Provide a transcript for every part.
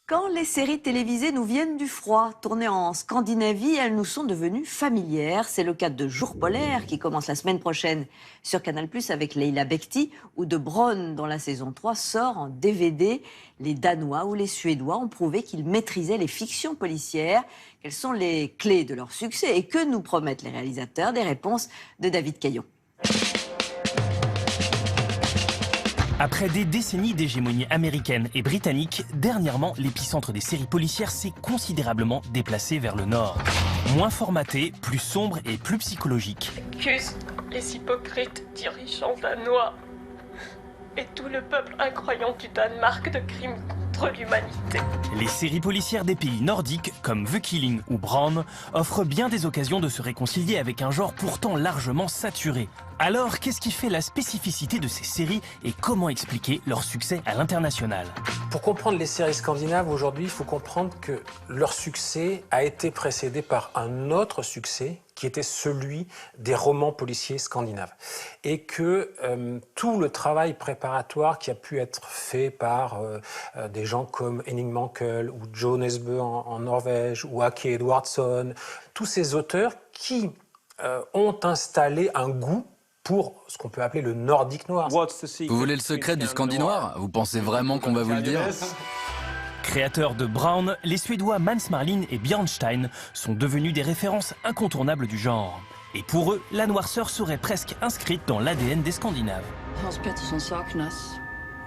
Quand les séries télévisées nous viennent du froid, tournées en Scandinavie, elles nous sont devenues familières. C'est le cas de Jour polaire qui commence la semaine prochaine sur Canal+ avec Leila Bekti ou de Bron dont la saison 3 sort en DVD. Les Danois ou les Suédois ont prouvé qu'ils maîtrisaient les fictions policières. Quelles sont les clés de leur succès et que nous promettent les réalisateurs? Des réponses de David Caillon. Après des décennies d'hégémonie américaine et britannique, dernièrement, l'épicentre des séries policières s'est considérablement déplacé vers le nord. Moins formaté, plus sombre et plus psychologique. Accuse les hypocrites dirigeants danois et tout le peuple incroyant du Danemark de crimes contre l'humanité. Les séries policières des pays nordiques, comme The Killing ou Brown, offrent bien des occasions de se réconcilier avec un genre pourtant largement saturé. Alors, qu'est-ce qui fait la spécificité de ces séries et comment expliquer leur succès à l'international? Pour comprendre les séries scandinaves aujourd'hui, il faut comprendre que leur succès a été précédé par un autre succès qui était celui des romans policiers scandinaves. Et que tout le travail préparatoire qui a pu être fait par des gens comme Henning Mankell ou Joe Nesbø en Norvège ou Åke Edwardsson, tous ces auteurs qui ont installé un goût pour ce qu'on peut appeler le nordique noir. Vous voulez le secret du Scandi noir? Vous pensez vraiment qu'on va vous le dire? Créateurs de Brown, les Suédois Mans Marlin et Björnstein sont devenus des références incontournables du genre. Et pour eux, la noirceur serait presque inscrite dans l'ADN des Scandinaves. Hans Pettersson saknas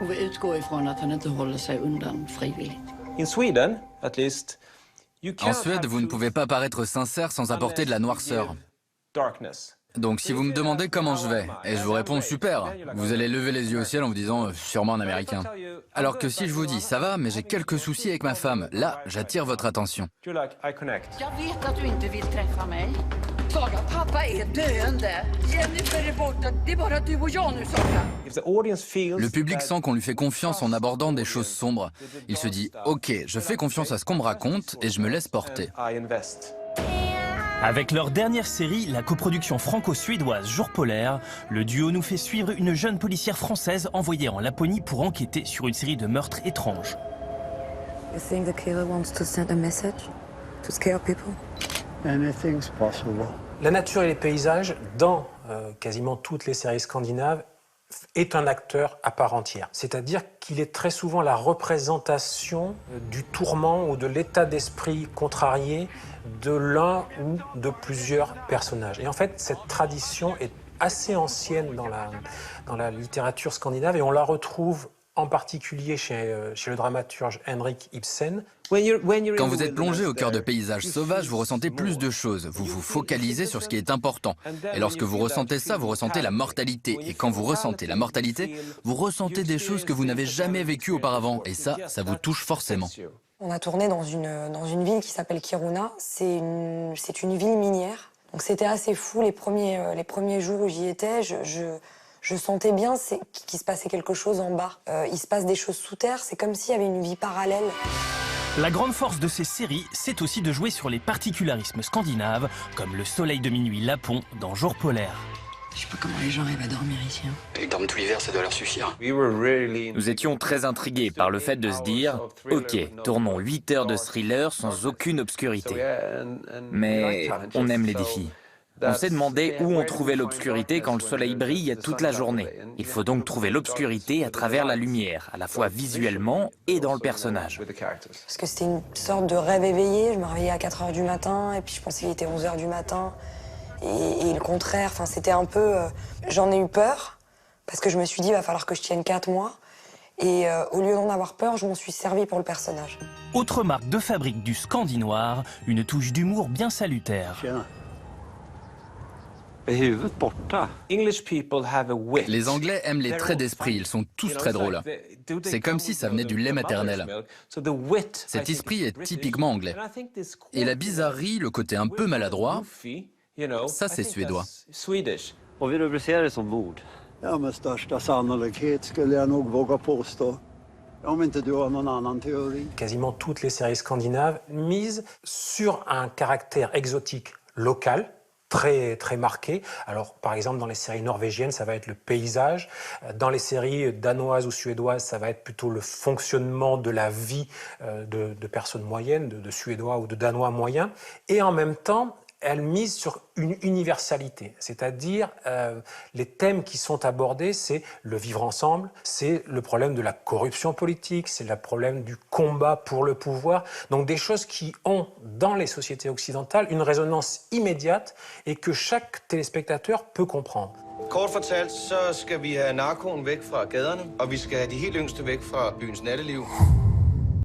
och vi utgår ifrån att han inte håller sig undan frivilligt. En Suède, vous ne pouvez pas paraître sincère sans apporter de la noirceur. Donc si vous me demandez comment je vais, et je vous réponds super, vous allez lever les yeux au ciel en vous disant sûrement un Américain. Alors que si je vous dis ça va, mais j'ai quelques soucis avec ma femme, là j'attire votre attention. Jag vet att du inte vill träffa mig. Saga, pappa är döende. Jennifer är borta. Det är bara du och jag nu, Saga. Le public sent qu'on lui fait confiance en abordant des choses sombres. Il se dit ok, je fais confiance à ce qu'on me raconte et je me laisse porter. Avec leur dernière série, la coproduction franco-suédoise Jour polaire, le duo nous fait suivre une jeune policière française envoyée en Laponie pour enquêter sur une série de meurtres étranges. You think the killer wants to send a message to scare people? Anything's possible. La nature et les paysages, dans quasiment toutes les séries scandinaves, est un acteur à part entière. C'est-à-dire qu'il est très souvent la représentation du tourment ou de l'état d'esprit contrarié de l'un ou de plusieurs personnages. Et en fait, cette tradition est assez ancienne dans la littérature scandinave et on la retrouve en particulier chez le dramaturge Henrik Ibsen. Quand vous êtes plongé au cœur de paysages sauvages, vous ressentez plus de choses. Vous vous focalisez sur ce qui est important. Et lorsque vous ressentez ça, vous ressentez la mortalité. Et quand vous ressentez la mortalité, vous ressentez des choses que vous n'avez jamais vécues auparavant. Et ça vous touche forcément. On a tourné dans une ville qui s'appelle Kiruna. C'est une ville minière. Donc c'était assez fou les premiers jours où j'y étais. Je sentais bien qu'il se passait quelque chose en bas. Il se passe des choses sous terre. C'est comme s'il y avait une vie parallèle. La grande force de ces séries, c'est aussi de jouer sur les particularismes scandinaves, comme le soleil de minuit lapon dans Jour polaire. Je sais pas comment les gens arrivent à dormir ici. Ils dorment tout l'hiver, ça doit leur suffire. Nous étions très intrigués par le fait de se dire « Ok, tournons 8 heures de thriller sans aucune obscurité. » Mais on aime les défis. On s'est demandé où on trouvait l'obscurité quand le soleil brille toute la journée. Il faut donc trouver l'obscurité à travers la lumière, à la fois visuellement et dans le personnage. Parce que c'était une sorte de rêve éveillé. Je me réveillais à 4 h du matin et puis je pensais qu'il était 11 h du matin. Et le contraire, enfin, c'était un peu... j'en ai eu peur parce que je me suis dit il va falloir que je tienne 4 mois. Et au lieu d'en avoir peur, je m'en suis servi pour le personnage. Autre marque de fabrique du Scandi noir, une touche d'humour bien salutaire. Les Anglais aiment les traits d'esprit, ils sont tous très drôles. C'est comme si ça venait du lait maternel. Cet esprit est typiquement anglais. Et la bizarrerie, le côté un peu maladroit, ça c'est suédois. Ja, med största sannolikhet skulle jag nog våga påstå. Om inte du har någon annan teori. Quasiment toutes les séries scandinaves misent sur un caractère exotique local très, très marqués. Alors, par exemple, dans les séries norvégiennes, ça va être le paysage. Dans les séries danoises ou suédoises, ça va être plutôt le fonctionnement de la vie de personnes moyennes, de Suédois ou de Danois moyens. Et en même temps, elle mise sur une universalité, c'est-à-dire les thèmes qui sont abordés, c'est le vivre ensemble, c'est le problème de la corruption politique, c'est le problème du combat pour le pouvoir, donc des choses qui ont dans les sociétés occidentales une résonance immédiate et que chaque téléspectateur peut comprendre. Kort fortalt, så skal vi have narkoen væk fra gaderne, og vi skal have de helt yngste væk fra byens natteliv.